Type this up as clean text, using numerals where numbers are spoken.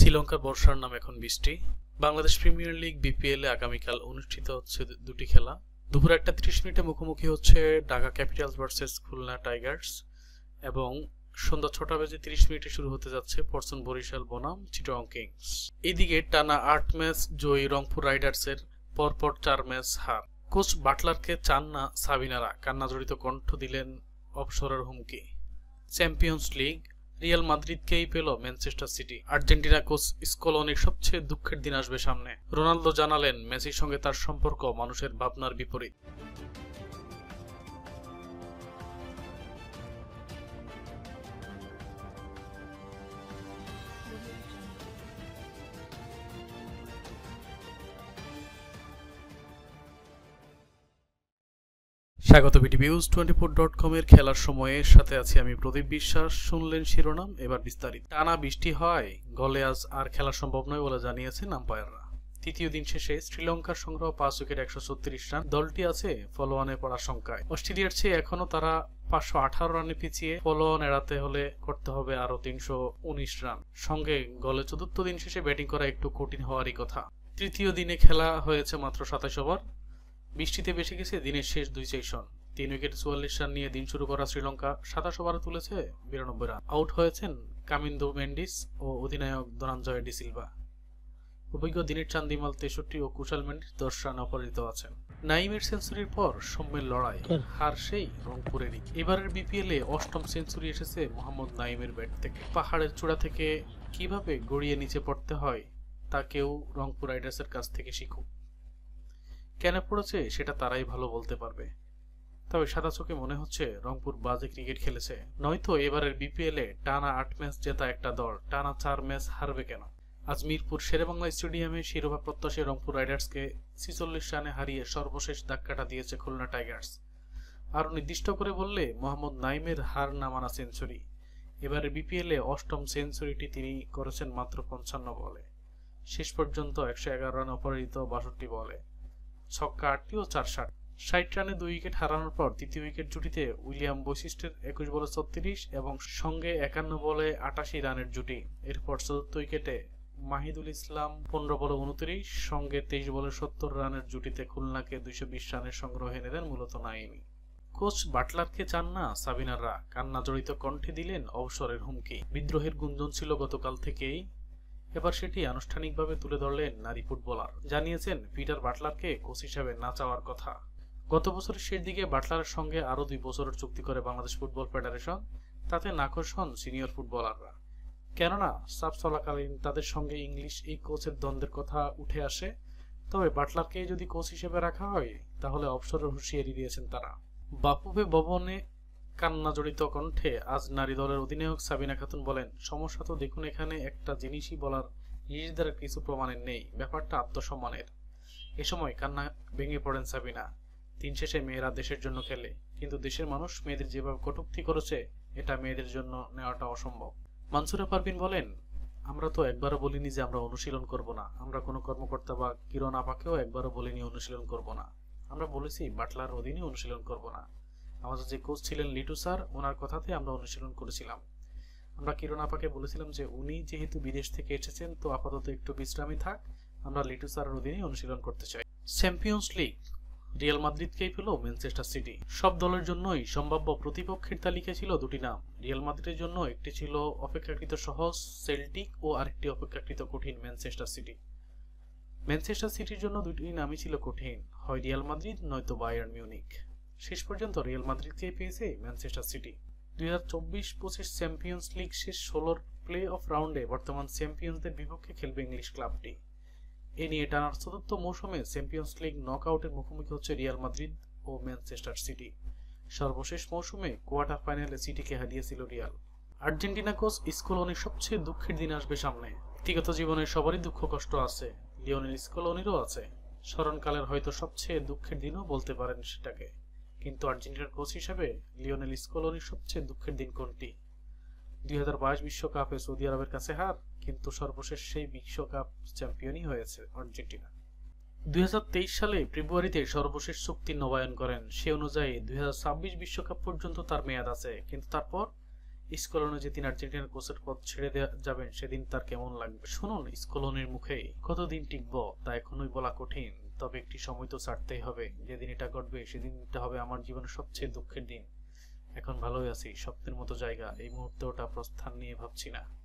শ্রীলঙ্কার বর্ষার নাম এখন বৃষ্টি। বাংলাদেশ প্রিমিয়ার লিগ বিপিএল-এ আগামীকাল অনুষ্ঠিত হচ্ছে দুটি খেলা। দুপুর 1:30 মুখোমুখি হচ্ছে Dhaka Capitals versus Khulna Tigers এবং সন্ধ্যা 6:30 শুরু হতে যাচ্ছে পরশন বরিশাল বনাম চিটাগং কিংস। এদিকে টানা 8 ম্যাচ জয়ী রংপুর রাইডার্সের পরপর 4 ম্যাচ হার। কোচ বাটলারকে চান না সাবিনারা, কান্নাজড়িত কণ্ঠ দিলেন অবসরের হুমকি। চ্যাম্পিয়ন্স লিগ, রিয়াল মাদ্রিদকেই পেল ম্যানচেস্টার সিটি। আর্জেন্টিনা কোচ স্কলোনির সবচেয়ে দুঃখের দিন আসবে সামনে। রোনালদো জানালেন মেসির সঙ্গে তার সম্পর্ক মানুষের ভাবনার বিপরীত। স্বাগত BTVnews24.com এর খেলার সময়ে, সাথে আছি আমি প্রদীপ বিশ্বাস। শুনলেন শিরোনাম, এবার বিস্তারিত। টানা বৃষ্টি হয়, গলে আজ আর খেলা সম্ভব নয় বলে জানিয়েছেন আম্পায়াররা। তৃতীয় দিন শেষে শ্রীলঙ্কার সংগ্রহ 5 উইকেট 136 রান। দলটি আছে ফলো-অনে পড়ার শঙ্কায়। অস্ট্রেলিয়ার চেয়ে এখনো তারা 518 রানে পিছিয়ে। ফলো-অন এড়াতে হলে করতে হবে আরো 319 রান। সঙ্গে গলে চতুর্থ দিন শেষে ব্যাটিং করা একটু কঠিন হওয়ারই কথা। তৃতীয় দিনে খেলা হয়েছে মাত্র 27 ওভার। বৃষ্টিতে বেশি গেছে দিনের শেষ 2 সেশন। 3 উইকেট 44 রান নিয়ে দিন শুরু করা শ্রীলঙ্কা 27 ওভারে তুলেছে 92 রান। আউট হয়েছেন কামিন্দো মেন্ডিস ও অধিনায়ক ধনঞ্জয় ডি সিলভা। অভিজ্ঞ দিনের চান্দিমাল 63 ও কুশাল মেন্ডিস 10 রানে অপরাজিত আছেন। নাইমের সেঞ্চুরির পর সৌম্যের লড়াই, হার সেই রংপুরেরই। এবারের বিপিএল-এ 8ম সেঞ্চুরি এসেছে মোহাম্মদ নাইমের ব্যাট থেকে। পাহাড়ের চূড়া থেকে কিভাবে গড়িয়ে নিচে পড়তে হয় তা কেউ রংপুর রাইডার্সের কাছ থেকে শিখুক। কেন পড়েছে সেটা তারাই ভালো বলতে পারবে। তবে সাদা চোখে মনে হচ্ছে রংপুর বাজে ক্রিকেট খেলেছে, নয়তো এবারের বিপিএল-এ টানা 8 ম্যাচ জেতা একটা দল টানা 4 ম্যাচ হারবে কেন? আজ মিরপুর শেরেবাংলা স্টেডিয়ামে শিরোপা প্রত্যাশী রংপুর রাইডার্সকে 46 রানে হারিয়ে সর্বশেষ ধাক্কাটা দিয়েছে খুলনা টাইগার্স। আরও নির্দিষ্ট করে বললে মোহাম্মদ নাইমের হার না মানা সেঞ্চুরি। এবারের বিপিএল-এ 8ম সেঞ্চুরিটি তিনি করেছেন মাত্র 55 বলে। শেষ পর্যন্ত 111 রানে অপরাজিত 62 বলে, ছক্কা 8টি ও 4 শট। 60 রানে 2 উইকেট হারানোর পর তৃতীয় উইকেট জুটিতে উইলিয়াম বৈশিষ্ট্যের 21 বলে 36 এবং সঙ্গে 51 বলে 88 রানের জুটি। এরপর চতুর্থ উইকেটে মাহিদুল ইসলাম 15 বলে 29 সঙ্গে 23 বলে 70 রানের জুটিতে খুলনাকে 220 রানের সংগ্রহ এনে দেন মূলত নাইমি। কোচ বাটলারকে চান না সাবিনাররা, কান্না জড়িত কণ্ঠে দিলেন অবসরের হুমকি। বিদ্রোহের গুঞ্জন ছিল গতকাল থেকেই, এবার সেটি আনুষ্ঠানিকভাবে তুলে ধরলেন নারী ফুটবলার। জানিয়েছেন পিটার বাটলারকে কোচ হিসেবে না চাওয়ার কথা। গত বছরের শেষ দিকে বাটলারের সঙ্গে আরো 2 বছরের চুক্তি করে বাংলাদেশ ফুটবল ফেডারেশন। তাতে নাখোশ হন সিনিয়র ফুটবলাররা, কেননা সাফ চলাকালীন তাদের সঙ্গে ইংলিশ এই কোচের দ্বন্দ্বের কথা উঠে আসে। তবে বাটলারকে যদি কোচ হিসেবে রাখা হয় তাহলে অবসরের হুঁশিয়ারি দিয়েছেন তারা। বাপুবে ভবনে কান্না জড়িত কণ্ঠে আজ নারী দলের অধিনায়ক সাবিনা খাতুন বলেন, সমস্যা তো দেখুন, এখানে একটা জিনিসই বলার নিজেদের কিছু প্রমাণের নেই, ব্যাপারটা আত্মসম্মানের। এ সময় কান্না ভেঙে পড়েন সাবিনা। দিন শেষে মেয়েরা দেশের জন্য খেলে, কিন্তু দেশের মানুষ মেয়েদের যেভাবে কটূক্তি করেছে এটা মেয়েদের জন্য নেওয়াটা অসম্ভব। মানসুরা পারভিন বলেন, আমরা তো একবারও বলিনি যে আমরা অনুশীলন করব না। আমরা কোনো কর্মকর্তা বা কিরণ আপাকেও একবারও বলিনি অনুশীলন করব না। আমরা বলেছি বাটলার অধীনে অনুশীলন করব না। আমাদের যে কোচ ছিলেন লিটু স্যার, ওনার কথাতে আমরা অনুশীলন করেছিলাম। আমরা কিরণ আপাকে বলেছিলাম যে উনি যেহেতু বিদেশ থেকে এসেছেন তো আপাতত একটু বিশ্রামী থাক, আমরা লিটু স্যারের অধীনে অনুশীলন করতে চাই। চ্যাম্পিয়ন্স লিগ, রিয়াল মাদ্রিদকেই পেল ম্যানচেস্টার সিটি। সব দলের জন্যই সম্ভাব্য প্রতিপক্ষের তালিকায় ছিল দুটি নাম। রিয়াল মাদ্রিদের জন্য একটি ছিল অপেক্ষাকৃত সহজ সেল্টিক ও আরেকটি অপেক্ষাকৃত কঠিন ম্যানচেস্টার সিটি। ম্যানচেস্টার সিটির জন্য দুটি নামই ছিল কঠিন, হয় রিয়াল মাদ্রিদ নয়তো বায়ার্ন মিউনিখ। শেষ পর্যন্ত রিয়াল মাদ্রিদকে পেয়েছে ম্যানচেস্টার সিটি। 2024-25 চ্যাম্পিয়ন্স লিগ শেষ 16র প্লে অফ রাউন্ডে বর্তমান চ্যাম্পিয়ন্সদের বিপক্ষে খেলবে ইংলিশ ক্লাবটি। এ নিয়ে টানার চতুর্থ মৌসুমে চ্যাম্পিয়ন্স লিগ নকআউটের মুখোমুখি হচ্ছে রিয়াল মাদ্রিদ ও ম্যানচেস্টার সিটি। সর্বশেষ মৌসুমে কোয়ার্টার ফাইনালে সিটিকে হারিয়েছিল রিয়াল। আর্জেন্টিনা কোচ স্কলোনির সবচেয়ে দুঃখের দিন আসবে সামনে। ব্যক্তিগত জীবনে সবারই দুঃখ কষ্ট আছে, লিওনেল স্কলোনিরও আছে। স্মরণকালের হয়তো সবচেয়ে দুঃখের দিনও বলতে পারেন সেটাকে। কিন্তু আর্জেন্টিনার কোচ হিসেবে লিওনেল স্কলোনির সবচেয়ে দুঃখের দিন কোনটি? 2022 বিশ্বকাপে সৌদি আরবের কাছে হার, কিন্তু সর্বশেষ সেই বিশ্বকাপ চ্যাম্পিয়নই হয়েছে আর্জেন্টিনা। 2023 সালে ফেব্রুয়ারিতে সর্বশেষ চুক্তি নবায়ন করেন। সে অনুযায়ী 2026 বিশ্বকাপ পর্যন্ত তার মেয়াদ আছে, কিন্তু তারপর স্কলনে যেদিন আর্জেন্টিনার কোচের পদ ছেড়ে যাবেন সেদিন তার কেমন লাগবে শুনুন স্কলনের মুখে। কতদিন টিকবো তা এখনোই বলা কঠিন, তবে একটি সময় তো ছাড়তেই হবে। যেদিন এটা ঘটবে সেদিনটা হবে আমার জীবনের সবচেয়ে দুঃখের দিন। এখন ভালোই আছি, স্বপ্নের মতো জায়গা। এই মুহূর্তে ওটা প্রস্থান নিয়ে ভাবছি না।